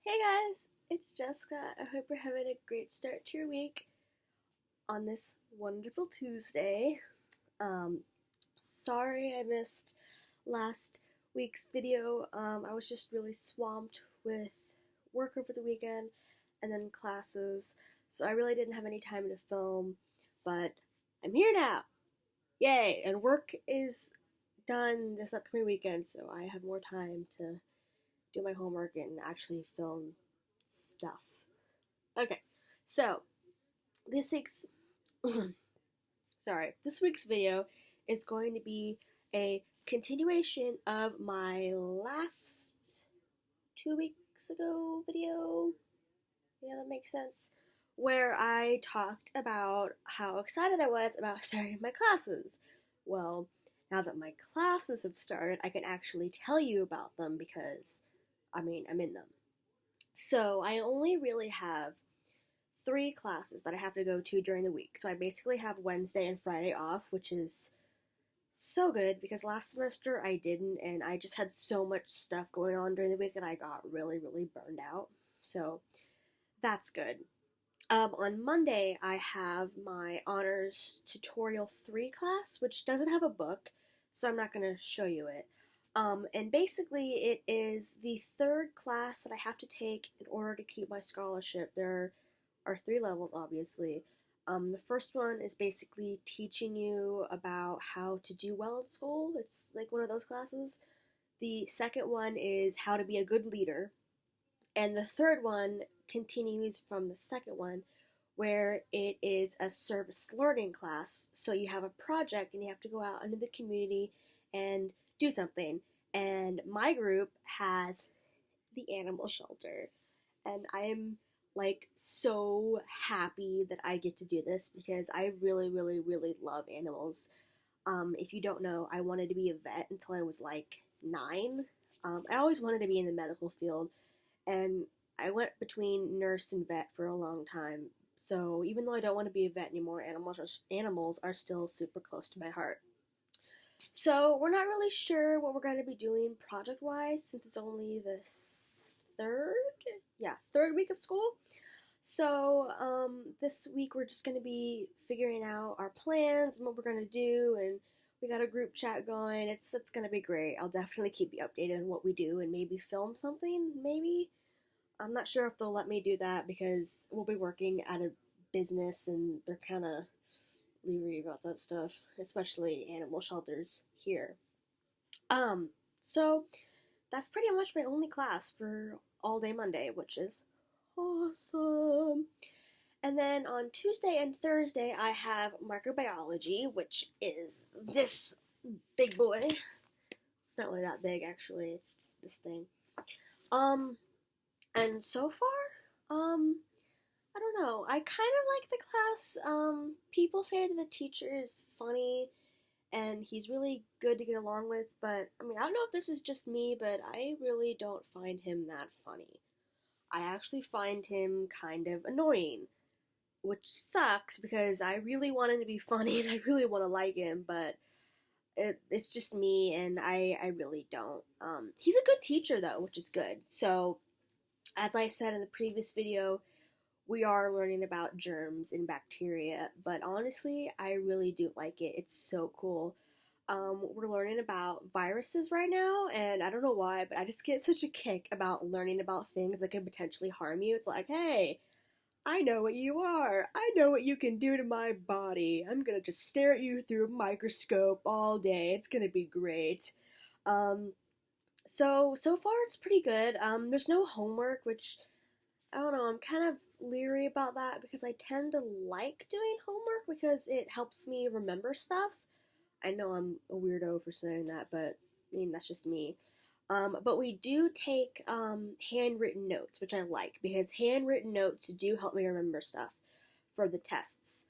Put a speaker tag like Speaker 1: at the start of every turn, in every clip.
Speaker 1: Hey guys, it's Jessica. I hope you're having a great start to your week on this wonderful Tuesday. Um, Sorry I missed last week's video. I was just really swamped with work over the weekend and then classes, so I really didn't have any time to film, but I'm here now. Yay! And work is done this upcoming weekend, so I have more time to do my homework and actually film stuff. Okay, so this week's this week's video is going to be a continuation of my last 2 weeks ago video. Yeah, that makes sense. Where I talked about how excited I was about starting my classes. Well, now that my classes have started, I can actually tell you about them because, I'm in them. So I only really have 3 classes that I have to go to during the week. So I basically have Wednesday and Friday off, which is so good because last semester I didn't, and I just had so much stuff going on during the week that I got really, really burned out. So that's good. On Monday, I have my Honors Tutorial 3 class, which doesn't have a book, so I'm not going to show you it. And basically, it is the third class that I have to take in order to keep my scholarship. There are 3 levels, obviously. The first one is basically teaching you about how to do well in school. It's like one of those classes. The second one is how to be a good leader. And the third one continues from the second one, where it is a service learning class. So you have a project and you have to go out into the community and do something. And my group has the animal shelter. And I'm like so happy that I get to do this because I really, really, really love animals. If you don't know, I wanted to be a vet until I was like 9. I always wanted to be in the medical field, and I went between nurse and vet for a long time. So even though I don't want to be a vet anymore, animals are still super close to my heart. So we're not really sure what we're going to be doing project-wise since it's only the third week of school. So this week we're just going to be figuring out our plans and what we're going to do, and we got a group chat going. It's going to be great. I'll definitely keep you updated on what we do and maybe film something, maybe. I'm not sure if they'll let me do that because we'll be working at a business and they're kind of leery about that stuff, especially animal shelters here. So that's pretty much my only class for all day Monday, which is awesome. And then on Tuesday and Thursday, I have microbiology, which is this big boy. It's not really that big, actually. It's just this thing. And so far, I don't know. I kind of like the class. People say that the teacher is funny and he's really good to get along with, but I don't know if this is just me, but I really don't find him that funny. I actually find him kind of annoying, which sucks because I really want him to be funny and I really want to like him, but it's just me and I really don't. He's a good teacher though, which is good. So, as I said in the previous video, we are learning about germs and bacteria, but honestly, I really do like it. It's so cool. We're learning about viruses right now, and I don't know why, but I just get such a kick about learning about things that could potentially harm you. It's like, hey, I know what you are. I know what you can do to my body. I'm gonna just stare at you through a microscope all day. It's gonna be great. So far it's pretty good. There's no homework, which I don't know, I'm kind of leery about that because I tend to like doing homework because it helps me remember stuff. I know I'm a weirdo for saying that, but that's just me. But we do take handwritten notes, which I like because handwritten notes do help me remember stuff for the tests.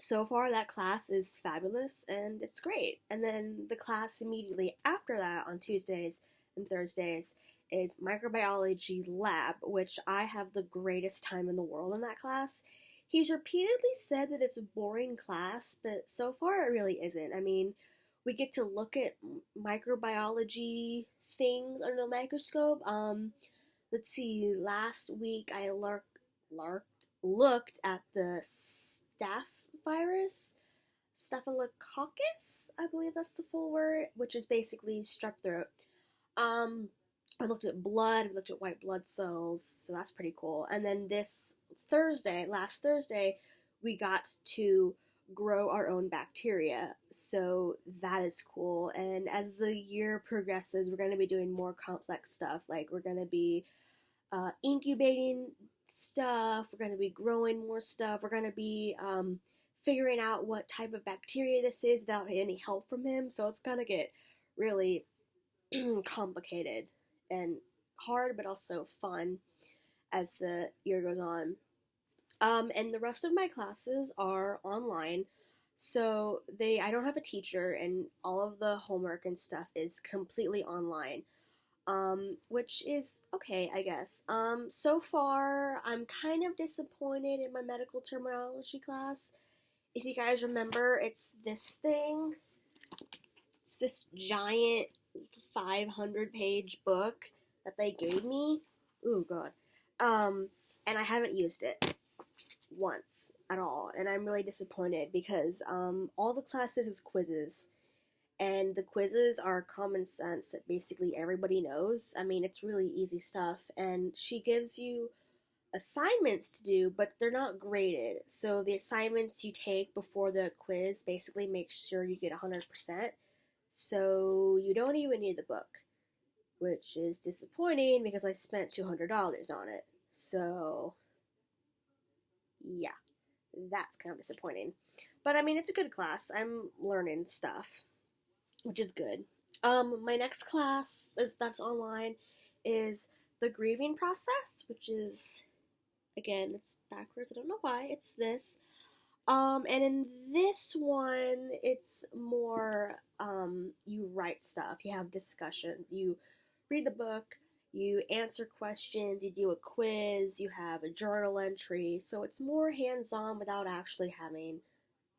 Speaker 1: So far that class is fabulous and it's great. And then the class immediately after that on Tuesdays and Thursdays is microbiology lab, which I have the greatest time in the world in that class. He's repeatedly said that it's a boring class, but so far it really isn't. We get to look at microbiology things under the microscope. Let's see. Last week I looked at the staph virus, Staphylococcus, I believe that's the full word, which is basically strep throat. Um, I looked at blood, we looked at white blood cells, so that's pretty cool. And then last Thursday, we got to grow our own bacteria, so that is cool. And as the year progresses, we're going to be doing more complex stuff, like we're going to be incubating stuff, we're going to be growing more stuff, we're going to be figuring out what type of bacteria this is without any help from him, so it's going to get really complicated and hard, but also fun as the year goes on. And the rest of my classes are online, so I don't have a teacher, and all of the homework and stuff is completely online. Which is okay, I guess. So far, I'm kind of disappointed in my medical terminology class. If you guys remember, it's this thing. It's this giant 500-page book that they gave me. Oh god. And I haven't used it once at all, and I'm really disappointed because all the classes is quizzes, and the quizzes are common sense that basically everybody knows. I mean, it's really easy stuff, and she gives you assignments to do, but they're not graded. So the assignments you take before the quiz basically make sure you get 100%. So you don't even need the book, which is disappointing because I spent $200 on it. So yeah, that's kind of disappointing. But I mean, it's a good class. I'm learning stuff, which is good. My next class that's online is the grieving process, which is, again, it's backwards. I don't know why. It's this. And in this one, it's more, you write stuff, you have discussions, you read the book, you answer questions, you do a quiz, you have a journal entry, so it's more hands-on without actually having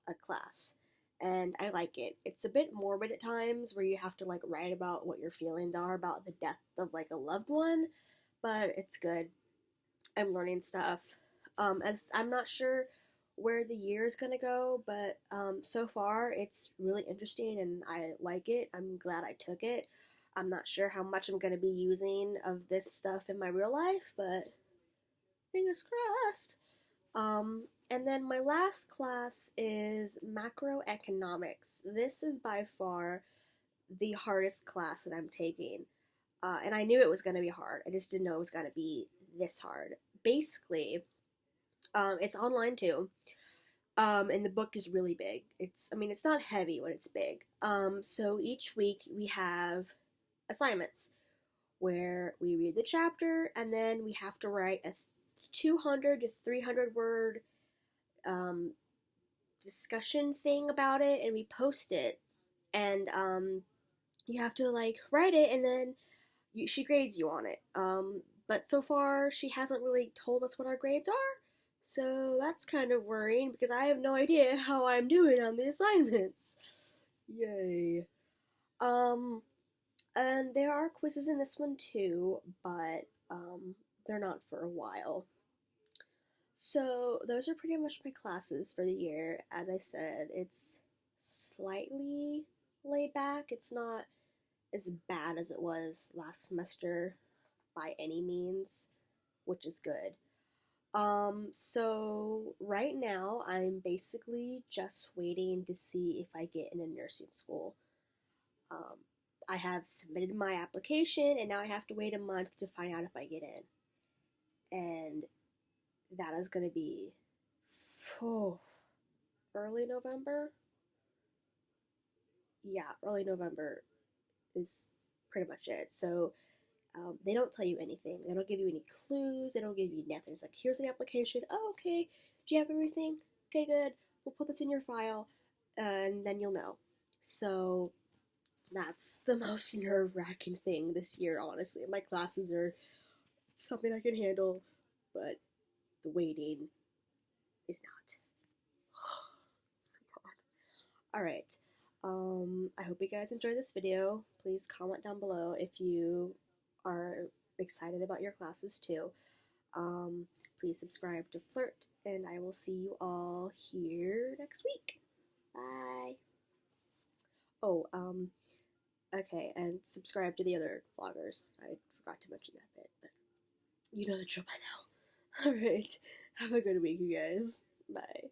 Speaker 1: a class. And I like it. It's a bit morbid at times where you have to like write about what your feelings are about the death of like a loved one, but it's good. I'm learning stuff. As I'm not sure where the year is gonna go, but so far it's really interesting and I like it. I'm glad I took it. I'm not sure how much I'm gonna be using of this stuff in my real life, but fingers crossed. And then my last class is macroeconomics. This is by far the hardest class that I'm taking. And I knew it was going to be hard. I just didn't know it was going to be this hard. Basically, it's online too. And the book is really big. It's not heavy when it's big. So each week we have assignments where we read the chapter and then we have to write a 200 to 300 word discussion thing about it, and we post it, and you have to like write it, and then she grades you on it. But so far she hasn't really told us what our grades are, so that's kind of worrying because I have no idea how I'm doing on the assignments. Yay. And there are quizzes in this one too, but they're not for a while. So those are pretty much my classes for the year. As I said, it's slightly laid back. It's not as bad as it was last semester by any means, which is good. So right now I'm basically just waiting to see if I get in a nursing school. I have submitted my application and now I have to wait a month to find out if I get in. And that is going to be early November. Yeah, early November is pretty much it. So they don't tell you anything. They don't give you any clues. They don't give you nothing. It's like, here's the application. Oh, okay. Do you have everything? Okay, good. We'll put this in your file, and then you'll know. So that's the most nerve-wracking thing this year, honestly. My classes are something I can handle, but the waiting is not. Alright. I hope you guys enjoyed this video. Please comment down below if you are excited about your classes too. Please subscribe to Flurt, and I will see you all here next week. Bye. Oh, okay, and subscribe to the other vloggers. I forgot to mention that bit, but you know the drill by now. Alright, have a good week, you guys. Bye.